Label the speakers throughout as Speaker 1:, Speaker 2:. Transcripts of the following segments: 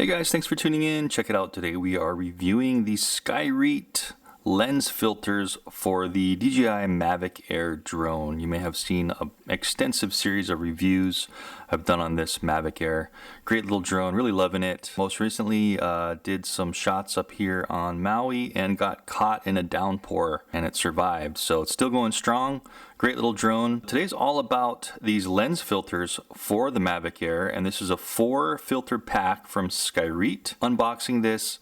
Speaker 1: Hey guys, thanks for tuning in. Check it out. Today we are reviewing the SKYREAT lens filters for the DJI MAVIC Air drone. You may have seen an extensive series of reviews I've done on this MAVIC Air. Great little drone, really loving it. Most recently did some shots up here on Maui and got caught in a downpour and it survived. So it's still going strong. Great little drone. Today's all about these lens filters for the MAVIC Air, and this is a 4 filter pack from SKYREAT. Unboxing this,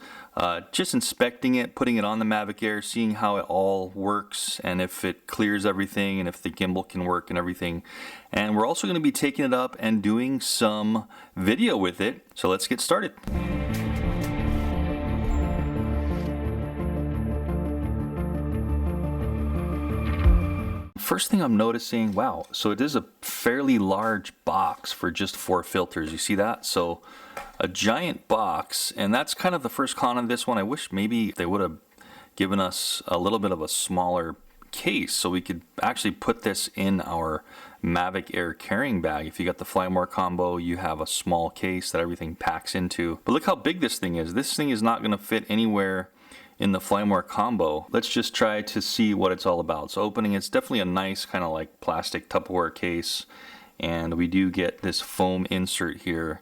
Speaker 1: just inspecting it, putting it on the MAVIC Air, seeing how it all works and if it clears everything and if the gimbal can work and everything. And we're also going to be taking it up and doing some video with it. So let's get started. First thing I'm noticing, wow, so it is a fairly large box for just 4 filters. You see that? So a giant box, and that's kind of the first con of this one. I wish maybe they would have given us a little bit of a smaller case so we could actually put this in our MAVIC Air carrying bag. If you got the Fly More combo, you have a small case that everything packs into. But look how big this thing is. This thing is not going to fit anywhere in the Fly More combo. Let's just try to see what it's all about. So opening, it's definitely a nice kind of like plastic Tupperware case, and we do get this foam insert here,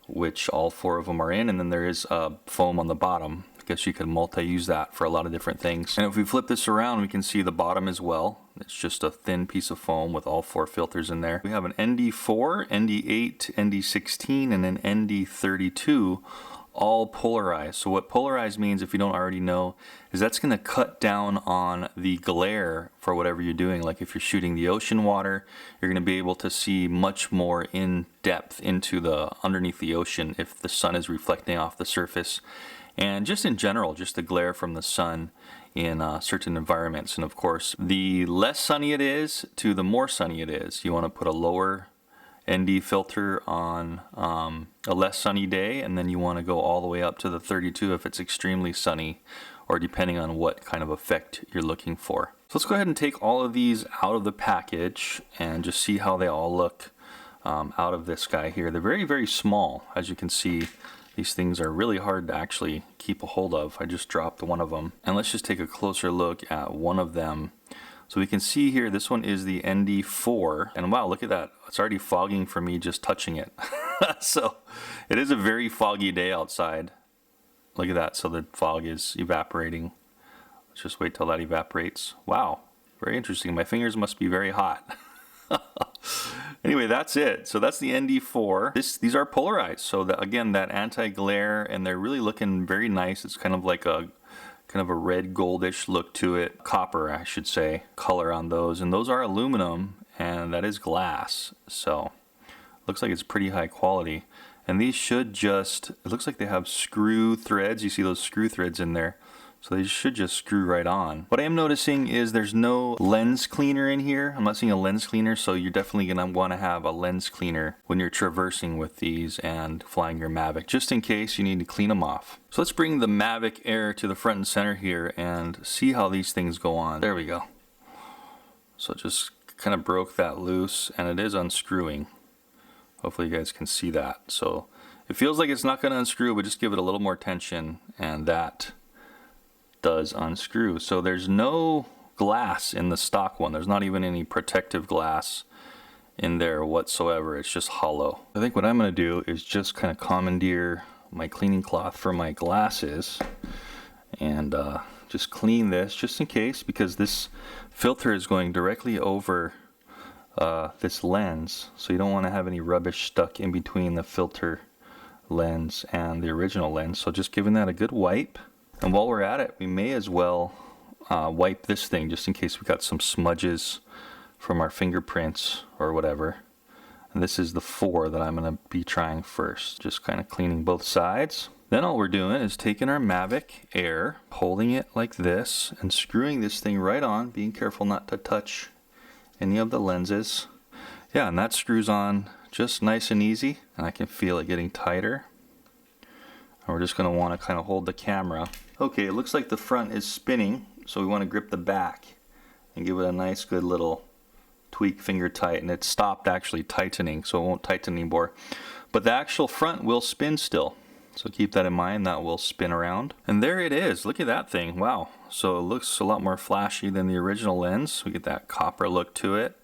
Speaker 1: which all 4 of them are in, and then there is foam on the bottom. I guess you could multi-use that for a lot of different things. And if we flip this around, we can see the bottom as well. It's just a thin piece of foam with all 4 filters in there. We have an ND4, ND8, ND16, and an ND32, all polarized. So what polarized means, if you don't already know, is that's going to cut down on the glare for whatever you're doing. Like if you're shooting the ocean water, you're going to be able to see much more in depth into the underneath the ocean if the sun is reflecting off the surface. And just in general, just the glare from the sun in certain environments. And of course, the less sunny it is to the more sunny it is. You want to put a lower ND filter on a less sunny day, and then you want to go all the way up to the 32 if it's extremely sunny, or depending on what kind of effect you're looking for. So let's go ahead and take all of these out of the package and just see how they all look out of this guy here. They're very, very small. As you can see, these things are really hard to actually keep a hold of. I just dropped one of them. And let's just take a closer look at one of them. So we can see here, this one is the ND4, and wow, look at that. It's already fogging for me just touching it. So it is a very foggy day outside. Look at that, so the fog is evaporating. Let's just wait till that evaporates. Wow, very interesting. My fingers must be very hot. Anyway, that's it. So that's the ND4. These are polarized, so that, again, that anti-glare, and they're really looking very nice. It's kind of like a red goldish look to it, copper I should say, color on those, and those are aluminum and that is glass, so looks like it's pretty high quality. And these should just, it looks like they have screw threads. You see those screw threads in there, so they should just screw right on. What I am noticing is there's no lens cleaner in here. I'm not seeing a lens cleaner, so you're definitely gonna want to have a lens cleaner when you're traversing with these and flying your MAVIC, just in case you need to clean them off. So let's bring the MAVIC Air to the front and center here and see how these things go on. There we go. So just kind of broke that loose, and it is unscrewing. Hopefully you guys can see that. So it feels like it's not going to unscrew, but just give it a little more tension, and that does unscrew. So there's no glass in the stock one. There's not even any protective glass in there whatsoever. It's just hollow. I think what I'm going to do is just kind of commandeer my cleaning cloth for my glasses and just clean this just in case, because this filter is going directly over this lens, so you don't want to have any rubbish stuck in between the filter lens and the original lens. So just giving that a good wipe. And while we're at it, we may as well wipe this thing just in case we got some smudges from our fingerprints or whatever. And this is the 4 that I'm going to be trying first. Just kind of cleaning both sides. Then all we're doing is taking our MAVIC Air, holding it like this, and screwing this thing right on, being careful not to touch any of the lenses. Yeah, and that screws on just nice and easy, and I can feel it getting tighter. And we're just going to want to kind of hold the camera. Okay, it looks like the front is spinning, so we want to grip the back and give it a nice good little tweak finger tight, and it stopped actually tightening, so it won't tighten anymore. But the actual front will spin still. So keep that in mind, that will spin around. And there it is, look at that thing, wow. So it looks a lot more flashy than the original lens. We get that copper look to it.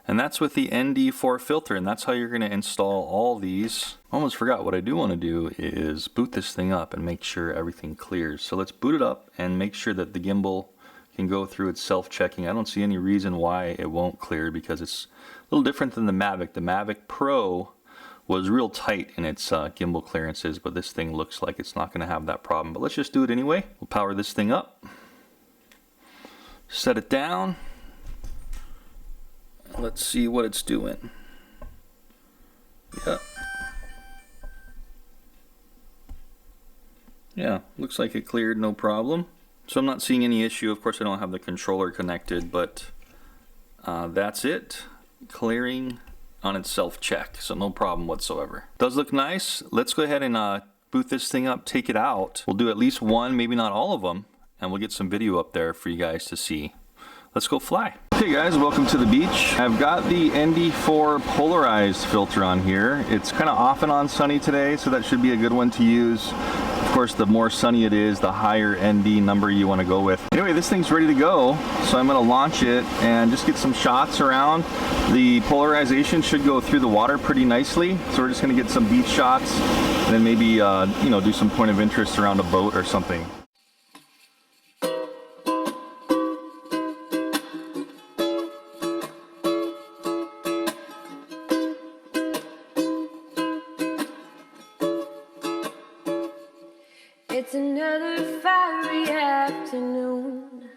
Speaker 1: And that's with the ND4 filter, and that's how you're gonna install all these. Almost forgot, what I do wanna do is boot this thing up and make sure everything clears. So let's boot it up and make sure that the gimbal can go through its self-checking. I don't see any reason why it won't clear because it's a little different than the MAVIC. The MAVIC Pro was real tight in its gimbal clearances, but this thing looks like it's not gonna have that problem. But let's just do it anyway. We'll power this thing up, set it down. Let's see what it's doing. Yeah, looks like it cleared, no problem. So I'm not seeing any issue. Of course, I don't have the controller connected, but that's it. Clearing on its self-check, so no problem whatsoever. Does look nice. Let's go ahead and boot this thing up, take it out. We'll do at least one, maybe not all of them, and we'll get some video up there for you guys to see. Let's go fly. Okay guys, welcome to the beach. I've got the ND4 polarized filter on here. It's kind of off and on sunny today, so that should be a good one to use. Of course, the more sunny it is, the higher ND number you want to go with. Anyway, this thing's ready to go, so I'm going to launch it and just get some shots around. The polarization should go through the water pretty nicely, so we're just going to get some beach shots and then maybe you know, do some point of interest around a boat or something.
Speaker 2: It's another fiery afternoon,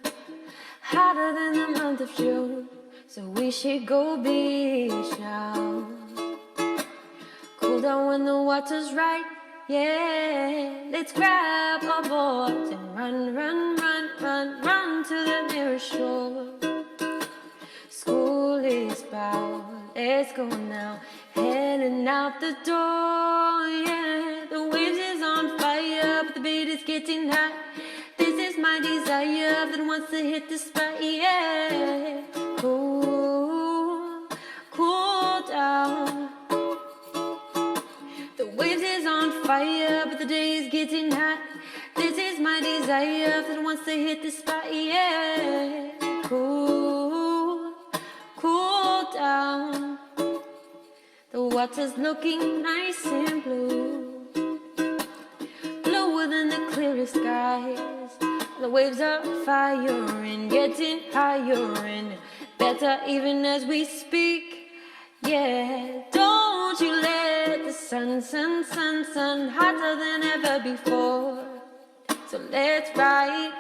Speaker 2: hotter than the month of June, so we should go beach now. Cool down when the water's right, yeah. Let's grab our boards and run, run, run, run, run to the nearest shore. School is bound, let's go now, heading out the door, yeah. The waves is on fire, but the bait is getting hot. This is my desire that wants to hit the spot, yeah. Cool, cool down. The waves is on fire, but the day is getting hot. This is my desire that wants to hit the spot, yeah. Cool, cool down. The water's looking nice and blue, bluer than the clearest skies. The waves are firing, getting higher and better even as we speak. Yeah, don't you let the sun hotter than ever before. So let's ride,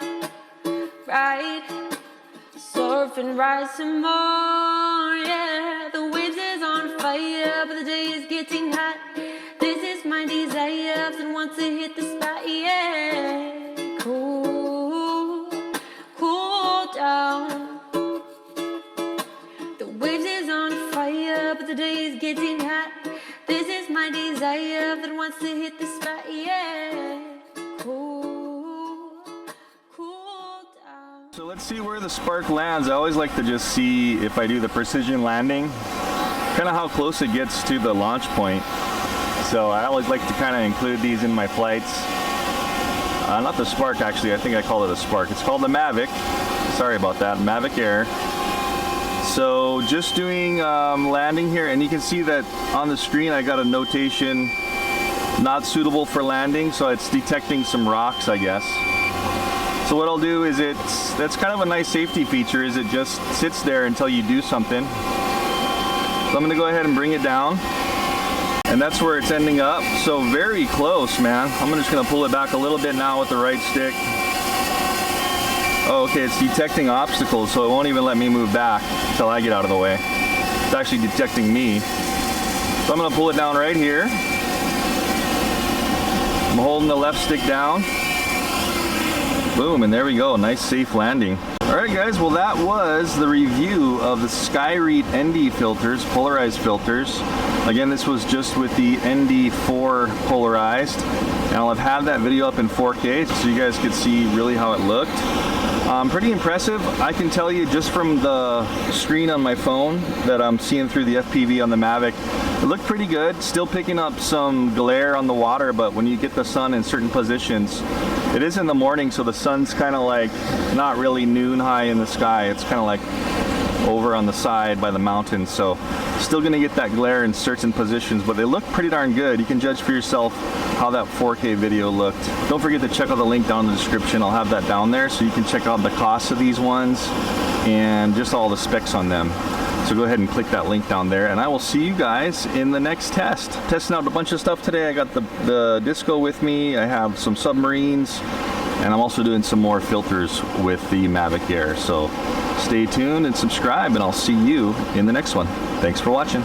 Speaker 2: surf and rise some more. Yeah, the waves is on fire, but the day is getting hot. This is my desire and want to hit the spot, yeah. Cool, cool down. The waves is on fire, but the day is getting hot. This is my desire that wants to hit the spot, yeah. Cool, cool down.
Speaker 1: So let's see where the spark lands. I always like to just see if I do the precision landing, kind of how close it gets to the launch point. So I always like to kind of include these in my flights. Not the Spark, actually. I think I call it a Spark. It's called the MAVIC. Sorry about that. MAVIC Air. So just doing landing here, and you can see that on the screen I got a notation not suitable for landing, so it's detecting some rocks, I guess. So what I'll do is that's kind of a nice safety feature, is it just sits there until you do something. So I'm gonna go ahead and bring it down, and that's where it's ending up. So very close, man. I'm just gonna pull it back a little bit now with the right stick. Oh, okay, it's detecting obstacles, so it won't even let me move back until I get out of the way. It's actually detecting me. So I'm gonna pull it down right here. I'm holding the left stick down. Boom, and there we go, nice safe landing. All right guys, well that was the review of the SKYREAT ND filters, polarized filters. Again, this was just with the ND4 polarized. And I'll have had that video up in 4K so you guys could see really how it looked. Pretty impressive. I can tell you just from the screen on my phone that I'm seeing through the FPV on the MAVIC, it looked pretty good. Still picking up some glare on the water, but when you get the sun in certain positions, it is in the morning, so the sun's kind of like not really noon high in the sky. It's kind of like over on the side by the mountains, so still gonna get that glare in certain positions, but they look pretty darn good. You can judge for yourself how that 4K video looked. Don't forget to check out the link down in the description. I'll have that down there so you can check out the cost of these ones and just all the specs on them. So go ahead and click that link down there, and I will see you guys in the next test. Testing out a bunch of stuff today. I got the disco with me, I have some submarines, and I'm also doing some more filters with the MAVIC Air. So stay tuned and subscribe, and I'll see you in the next one. Thanks for watching.